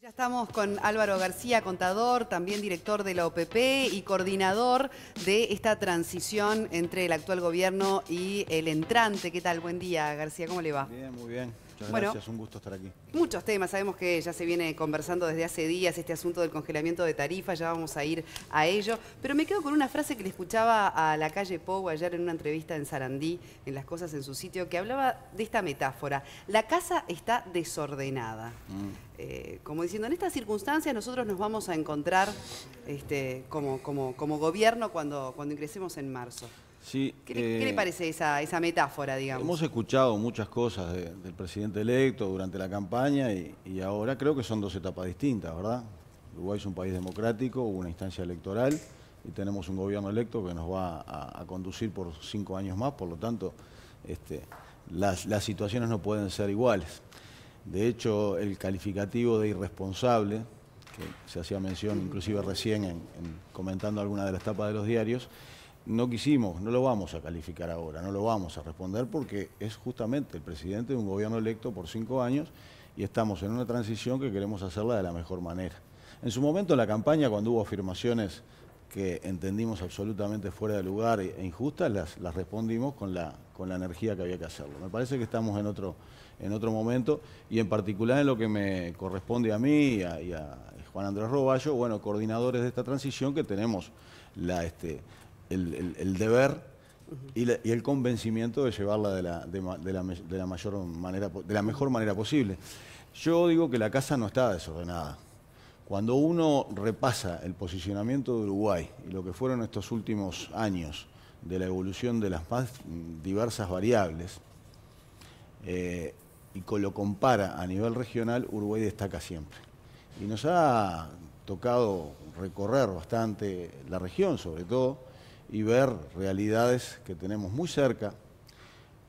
Ya estamos con Álvaro García, contador, también director de la OPP y coordinador de esta transición entre el actual gobierno y el entrante. ¿Qué tal? Buen día, García, ¿cómo le va? Bien, muy bien. Muchas Bueno, gracias, un gusto estar aquí. Muchos temas, sabemos que ya se viene conversando desde hace días este asunto del congelamiento de tarifas, ya vamos a ir a ello, pero me quedo con una frase que le escuchaba a la calle Pou ayer en una entrevista en Sarandí, en Las Cosas en su sitio, que hablaba de esta metáfora: la casa está desordenada. Como diciendo, en estas circunstancias nosotros nos vamos a encontrar como gobierno cuando ingresemos en marzo. Sí, ¿Qué le parece esa metáfora, digamos? hemos escuchado muchas cosas del presidente electo durante la campaña y ahora creo que son dos etapas distintas, ¿verdad? Uruguay es un país democrático, hubo una instancia electoral y tenemos un gobierno electo que nos va a conducir por 5 años más, por lo tanto, las situaciones no pueden ser iguales. De hecho, el calificativo de irresponsable, que se hacía mención inclusive recién comentando alguna de las tapas de los diarios, no lo vamos a calificar ahora, no lo vamos a responder porque es justamente el presidente de un gobierno electo por 5 años y estamos en una transición que queremos hacerla de la mejor manera. En su momento en la campaña, cuando hubo afirmaciones que entendimos absolutamente fuera de lugar e injustas, las respondimos con la energía que había que hacerlo. Me parece que estamos en otro momento y en particular en lo que me corresponde a mí y a Juan Andrés Roballo, bueno, coordinadores de esta transición, que tenemos el deber y el convencimiento de llevarla de la mejor manera posible. Yo digo que la casa no está desordenada. Cuando uno repasa el posicionamiento de Uruguay y lo que fueron estos últimos años de la evolución de las más diversas variables y lo compara a nivel regional, Uruguay destaca siempre. Y nos ha tocado recorrer bastante la región, sobre todo, y ver realidades que tenemos muy cerca.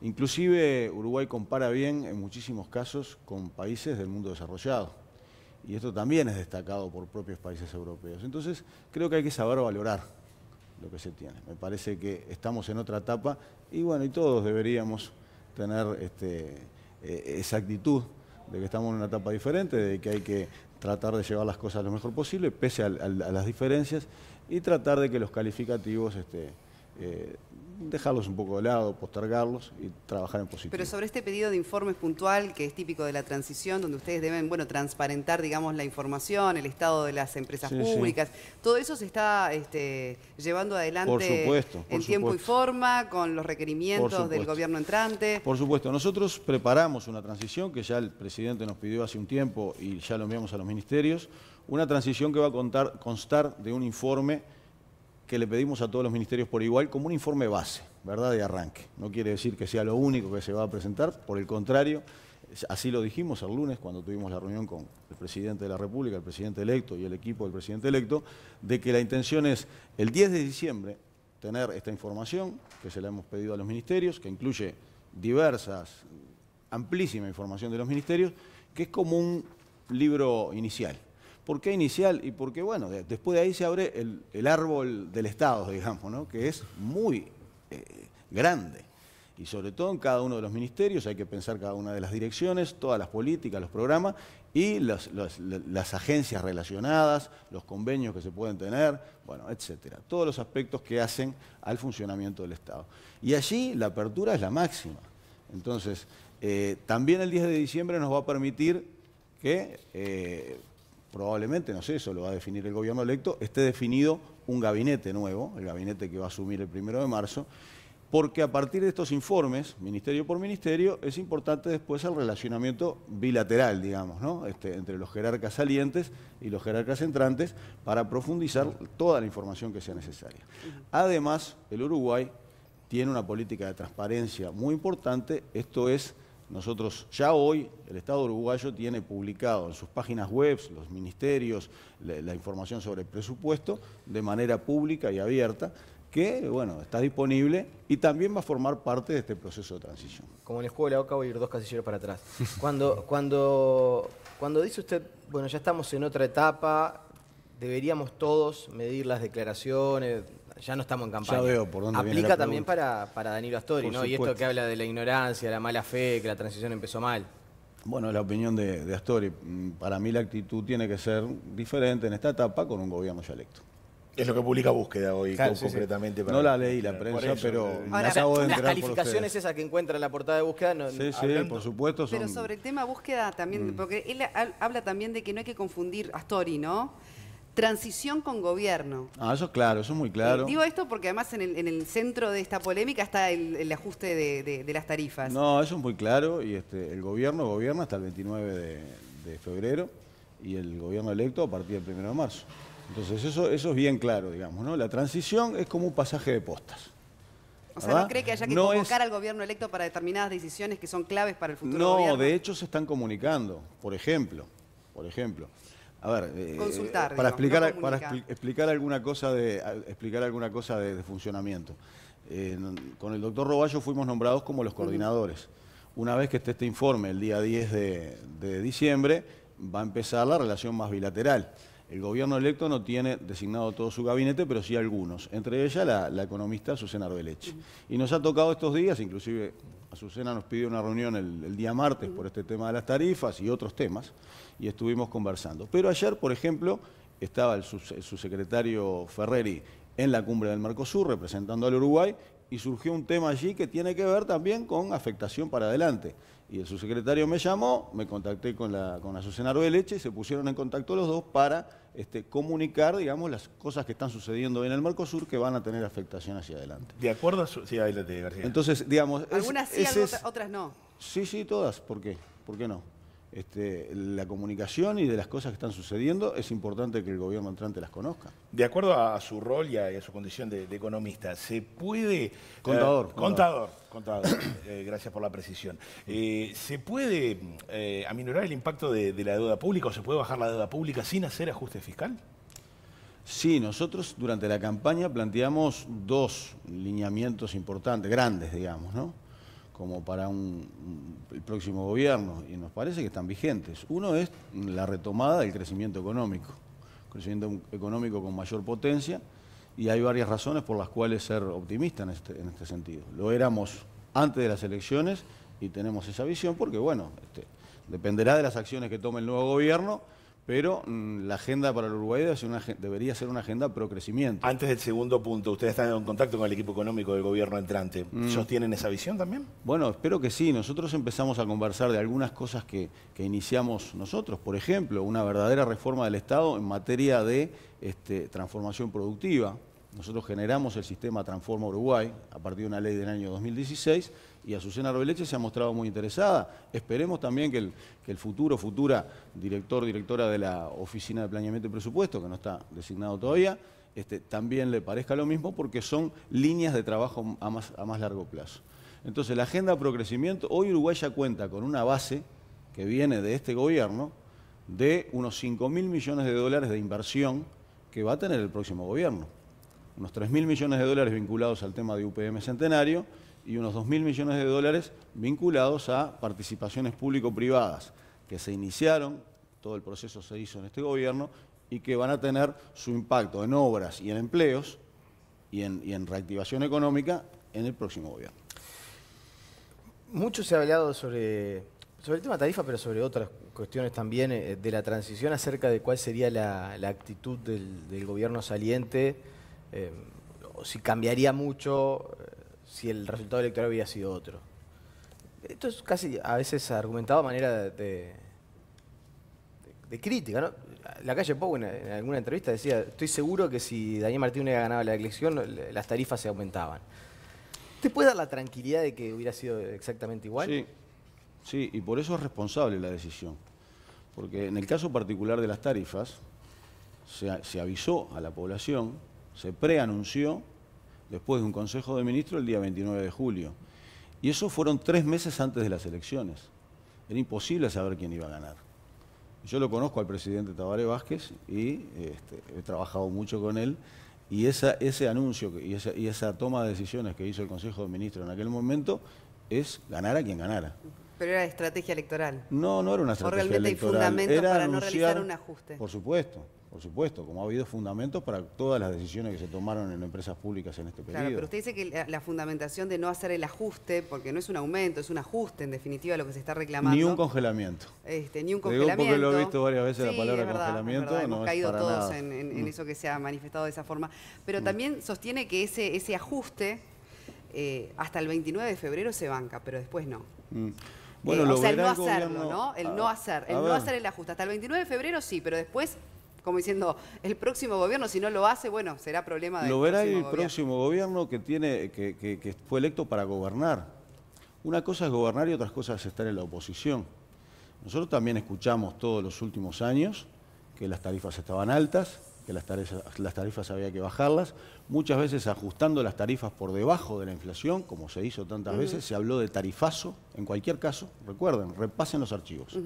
Inclusive Uruguay compara bien en muchísimos casos con países del mundo desarrollado. Y esto también es destacado por propios países europeos. Entonces creo que hay que saber valorar lo que se tiene. Me parece que estamos en otra etapa y bueno, y todos deberíamos tener esa actitud de que estamos en una etapa diferente, de que hay que tratar de llevar las cosas lo mejor posible, pese a las diferencias, y tratar de que los calificativos dejarlos un poco de lado, postergarlos y trabajar en positivo. Pero sobre este pedido de informes puntual, que es típico de la transición, donde ustedes deben, bueno, transparentar, digamos, la información, el estado de las empresas públicas, todo eso se está llevando adelante en tiempo y forma, con los requerimientos del gobierno entrante. Por supuesto, nosotros preparamos una transición que ya el presidente nos pidió hace un tiempo y ya lo enviamos a los ministerios, una transición que va a constar de un informe que le pedimos a todos los ministerios por igual, como un informe base, ¿verdad?, de arranque. No quiere decir que sea lo único que se va a presentar, por el contrario, así lo dijimos el lunes cuando tuvimos la reunión con el presidente de la República, el presidente electo y el equipo del presidente electo, de que la intención es el 10 de diciembre tener esta información que se la hemos pedido a los ministerios, que incluye amplísima información de los ministerios, que es como un libro inicial. ¿Por qué inicial? Y porque, bueno, después de ahí se abre el árbol del Estado, digamos, ¿no?, que es muy grande. Y sobre todo en cada uno de los ministerios hay que pensar cada una de las direcciones, todas las políticas, los programas y las agencias relacionadas, los convenios que se pueden tener, bueno, etcétera. Todos los aspectos que hacen al funcionamiento del Estado. Y allí la apertura es la máxima. Entonces, también el 10 de diciembre nos va a permitir que probablemente, no sé, eso lo va a definir el gobierno electo, esté definido un gabinete nuevo, el gabinete que va a asumir el 1 de marzo, porque a partir de estos informes, ministerio por ministerio, es importante después el relacionamiento bilateral, digamos, ¿no?, entre los jerarcas salientes y los jerarcas entrantes para profundizar toda la información que sea necesaria. Además, el Uruguay tiene una política de transparencia muy importante, esto es, nosotros ya hoy, el Estado uruguayo tiene publicado en sus páginas web, los ministerios, la información sobre el presupuesto de manera pública y abierta, que bueno, está disponible y también va a formar parte de este proceso de transición. Como en el juego de la Oca, voy a ir 2 casilleros para atrás. Cuando dice usted, bueno, ya estamos en otra etapa, deberíamos todos medir las declaraciones, ya no estamos en campaña. Ya veo por dónde viene la Aplica también para Danilo Astori, ¿no? Por Y esto que habla de la ignorancia, la mala fe, que la transición empezó mal. Bueno, la opinión de Astori. Para mí la actitud tiene que ser diferente en esta etapa con un gobierno ya electo. Es lo que publica Búsqueda hoy, Claro, concretamente. No la leí la prensa, pero me Ahora, acabo de Las enterar por calificaciones ustedes. esas que encuentra en la portada de Búsqueda. No, Sí, hablando- por supuesto. Pero sobre el tema búsqueda también, porque él habla también de que no hay que confundir, Astori, ¿no? Transición con gobierno. Eso es claro, eso es muy claro. Digo esto porque además en el centro de esta polémica está el ajuste de las tarifas. No, eso es muy claro y el gobierno gobierna hasta el 29 de febrero y el gobierno electo a partir del 1 de marzo. Entonces eso es bien claro, digamos, ¿no? La transición es como un pasaje de postas. O sea, ¿verdad? ¿no cree que haya que No convocar es- al gobierno electo para determinadas decisiones que son claves para el futuro No, gobierno? de hecho se están comunicando. Por ejemplo, a ver, Consultar, para digamos, explicar, no para comunicar. explicar alguna cosa de funcionamiento. Con el doctor Roballo fuimos nombrados como los coordinadores. Una vez que esté este informe el día 10 de diciembre, va a empezar la relación más bilateral. El gobierno electo no tiene designado todo su gabinete, pero sí algunos, entre ellas la economista Azucena Arbeleche. Y nos ha tocado estos días, inclusive Azucena nos pidió una reunión el día martes por este tema de las tarifas y otros temas, y estuvimos conversando. Pero ayer, por ejemplo, estaba el subsecretario Ferreri en la cumbre del Mercosur representando al Uruguay, y surgió un tema allí que tiene que ver también con afectación para adelante. Y el subsecretario me llamó, me contacté con Azucena Arbeleche y se pusieron en contacto los dos para comunicar, digamos, las cosas que están sucediendo en el Mercosur que van a tener afectación hacia adelante. De acuerdo a su... Sí, adelante, García. Entonces, digamos... Algunas sí, otras no. Sí, todas. ¿Por qué? ¿Por qué no? La comunicación y de las cosas que están sucediendo, es importante que el gobierno entrante las conozca. De acuerdo a su rol y a su condición de economista, ¿se puede... Contador. Contador. Gracias por la precisión. ¿Se puede aminorar el impacto de la deuda pública o se puede bajar la deuda pública sin hacer ajuste fiscal? Sí, nosotros durante la campaña planteamos dos lineamientos importantes, grandes, digamos, ¿no? Como para el próximo gobierno, y nos parece que están vigentes. Uno es la retomada del crecimiento económico con mayor potencia, y hay varias razones por las cuales ser optimista en este sentido. Lo éramos antes de las elecciones y tenemos esa visión porque, bueno, dependerá de las acciones que tome el nuevo gobierno, pero la agenda para el Uruguay debería ser una agenda pro crecimiento. Antes del segundo punto, ustedes están en contacto con el equipo económico del gobierno entrante. ¿Sostienen esa visión también? Bueno, espero que sí. Nosotros empezamos a conversar de algunas cosas que iniciamos nosotros. Por ejemplo, una verdadera reforma del Estado en materia de transformación productiva. Nosotros generamos el sistema Transforma Uruguay a partir de una ley del año 2016 y Azucena Arbeleche se ha mostrado muy interesada. Esperemos también que el futura directora de la Oficina de Planeamiento y Presupuesto, que no está designado todavía, también le parezca lo mismo porque son líneas de trabajo a más largo plazo. Entonces, la agenda pro crecimiento, hoy Uruguay ya cuenta con una base que viene de este gobierno de unos 5.000 millones de dólares de inversión que va a tener el próximo gobierno. Unos 3.000 millones de dólares vinculados al tema de UPM Centenario y unos 2.000 millones de dólares vinculados a participaciones público-privadas que se iniciaron, todo el proceso se hizo en este gobierno y que van a tener su impacto en obras y en empleos y en reactivación económica en el próximo gobierno. Mucho se ha hablado sobre el tema tarifa, pero sobre otras cuestiones también de la transición, acerca de cuál sería la actitud del gobierno saliente, o si cambiaría mucho si el resultado electoral hubiera sido otro. Esto es casi a veces argumentado de manera de crítica, ¿no? La calle Pou en alguna entrevista decía: estoy seguro que si Daniel Martínez hubiera ganado la elección, las tarifas se aumentaban. ¿Te puede dar la tranquilidad de que hubiera sido exactamente igual? Sí, y por eso es responsable la decisión. Porque en el caso particular de las tarifas, se avisó a la población, se preanunció después de un Consejo de Ministros el día 29 de julio. Y eso fueron 3 meses antes de las elecciones. Era imposible saber quién iba a ganar. Yo lo conozco al presidente Tabaré Vázquez y he trabajado mucho con él. Y ese anuncio y esa toma de decisiones que hizo el Consejo de Ministros en aquel momento es ganar a quien ganara. Pero era estrategia electoral. No, no era una O estrategia realmente hay electoral. fundamentos Era para no anunciar, realizar un ajuste. Por supuesto, como ha habido fundamentos para todas las decisiones que se tomaron en empresas públicas en este periodo. Claro, pero usted dice que la fundamentación de no hacer el ajuste, porque no es un aumento, es un ajuste en definitiva lo que se está reclamando. Ni un congelamiento. Ni un Digo congelamiento. porque lo he visto varias veces la Sí, palabra es verdad, congelamiento, es verdad. no Hemos es caído para todos nada. en eso que se ha manifestado de esa forma. Pero también sostiene que ese ajuste hasta el 29 de febrero se banca, pero después no. Bueno, o lo sea, el no verá hacerlo, gobierno. ¿no? El no hacer el ajuste. Hasta el 29 de febrero sí, pero después, como diciendo, el próximo gobierno, si no lo hace, bueno, será problema del Lo verá el gobierno. próximo gobierno que fue electo para gobernar. Una cosa es gobernar y otra cosa es estar en la oposición. Nosotros también escuchamos todos los últimos años que las tarifas estaban altas, que las tarifas había que bajarlas, muchas veces ajustando las tarifas por debajo de la inflación, como se hizo tantas veces, se habló de tarifazo, en cualquier caso, recuerden, repasen los archivos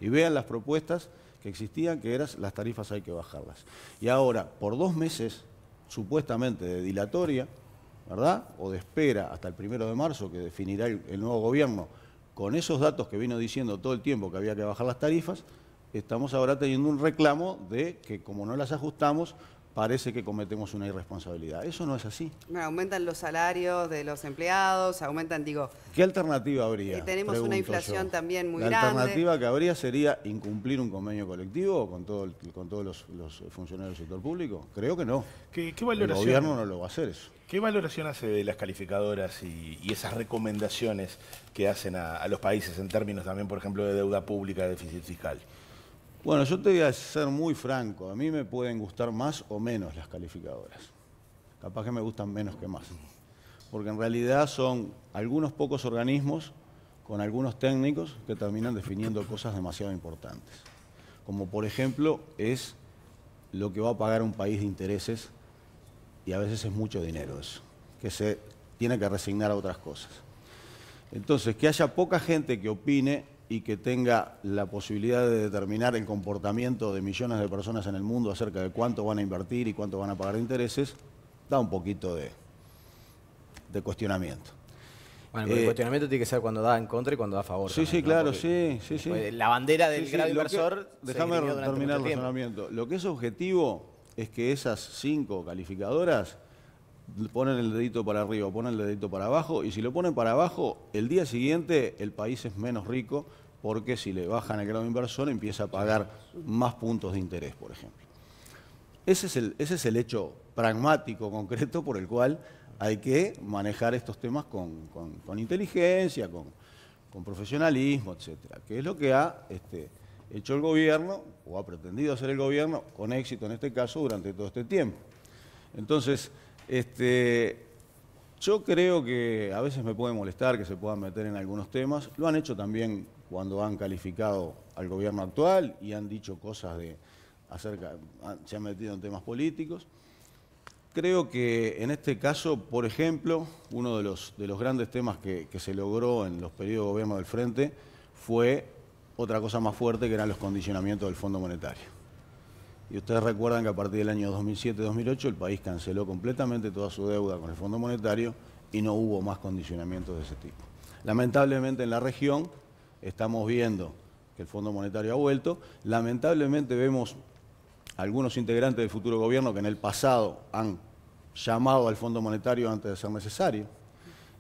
y vean las propuestas que existían, que eran las tarifas hay que bajarlas. Y ahora, por 2 meses, supuestamente de dilatoria, ¿verdad? O de espera hasta el 1 de marzo, que definirá el nuevo gobierno, con esos datos que vino diciendo todo el tiempo que había que bajar las tarifas, estamos ahora teniendo un reclamo de que como no las ajustamos, parece que cometemos una irresponsabilidad. Eso no es así. Bueno, aumentan los salarios de los empleados, aumentan, digo... ¿Qué alternativa habría? tenemos una inflación también muy grande. La alternativa que habría sería incumplir un convenio colectivo con todos los funcionarios del sector público. Creo que no. ¿Qué El valoración, gobierno no lo va a hacer eso. ¿Qué valoración hace de las calificadoras y esas recomendaciones que hacen a los países en términos también, por ejemplo, de deuda pública, de déficit fiscal? Bueno, yo te voy a ser muy franco. A mí me pueden gustar más o menos las calificadoras. Capaz que me gustan menos que más. Porque en realidad son algunos pocos organismos con algunos técnicos que terminan definiendo cosas demasiado importantes. Como por ejemplo es lo que va a pagar un país de intereses, y a veces es mucho dinero eso, que se tiene que resignar a otras cosas. Entonces, que haya poca gente que opine y que tenga la posibilidad de determinar el comportamiento de millones de personas en el mundo acerca de cuánto van a invertir y cuánto van a pagar de intereses, da un poquito de cuestionamiento. Bueno, pero el cuestionamiento tiene que ser cuando da en contra y cuando da a favor. Sí, también, sí, ¿no? claro, Porque, sí. pues, la bandera del grado inversor. Déjame terminar el razonamiento. Lo que es objetivo es que esas 5 calificadoras ponen el dedito para arriba, ponen el dedito para abajo, y si lo ponen para abajo, el día siguiente el país es menos rico, porque si le bajan el grado inversor empieza a pagar más puntos de interés, por ejemplo. Ese es el hecho pragmático, concreto, por el cual hay que manejar estos temas con inteligencia, con profesionalismo, etcétera, que es lo que ha hecho el gobierno, o ha pretendido hacer el gobierno, con éxito en este caso, durante todo este tiempo. Entonces, yo creo que a veces me puede molestar que se puedan meter en algunos temas. Lo han hecho también cuando han calificado al gobierno actual y han dicho cosas se han metido en temas políticos. Creo que en este caso, por ejemplo, uno de los grandes temas que se logró en los periodos de gobierno del Frente fue otra cosa más fuerte, que eran los condicionamientos del Fondo Monetario. Y ustedes recuerdan que a partir del año 2007-2008 el país canceló completamente toda su deuda con el Fondo Monetario y no hubo más condicionamientos de ese tipo. Lamentablemente en la región estamos viendo que el Fondo Monetario ha vuelto. Lamentablemente vemos algunos integrantes del futuro gobierno que en el pasado han llamado al Fondo Monetario antes de ser necesario.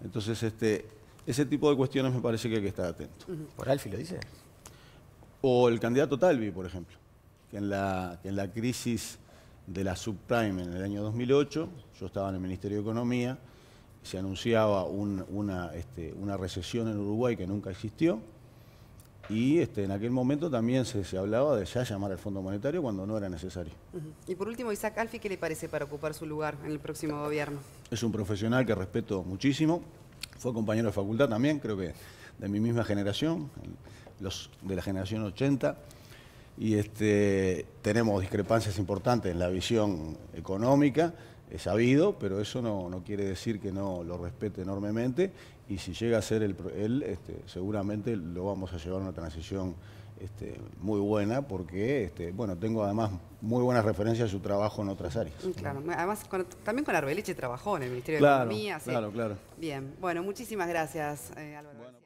Entonces, ese tipo de cuestiones me parece que hay que estar atentos. ¿Por Alfi lo dice? O el candidato Talvi, por ejemplo, que en la crisis de la subprime en el año 2008, yo estaba en el Ministerio de Economía, se anunciaba una recesión en Uruguay que nunca existió, y en aquel momento también se hablaba de ya llamar al Fondo Monetario cuando no era necesario. Y por último, Isaac Alfi, ¿qué le parece para ocupar su lugar en el próximo gobierno? Es un profesional que respeto muchísimo, fue compañero de facultad también, creo que de mi misma generación, los de la generación 80, y tenemos discrepancias importantes en la visión económica, es sabido, pero eso no quiere decir que no lo respete enormemente, y si llega a ser él, seguramente lo vamos a llevar a una transición muy buena, porque bueno, tengo además muy buenas referencias de su trabajo en otras áreas. Claro, además también con Arbeleche trabajó en el Ministerio de Claro, Economía. Sí. claro. Bien, bueno, muchísimas gracias, Álvaro. Bueno.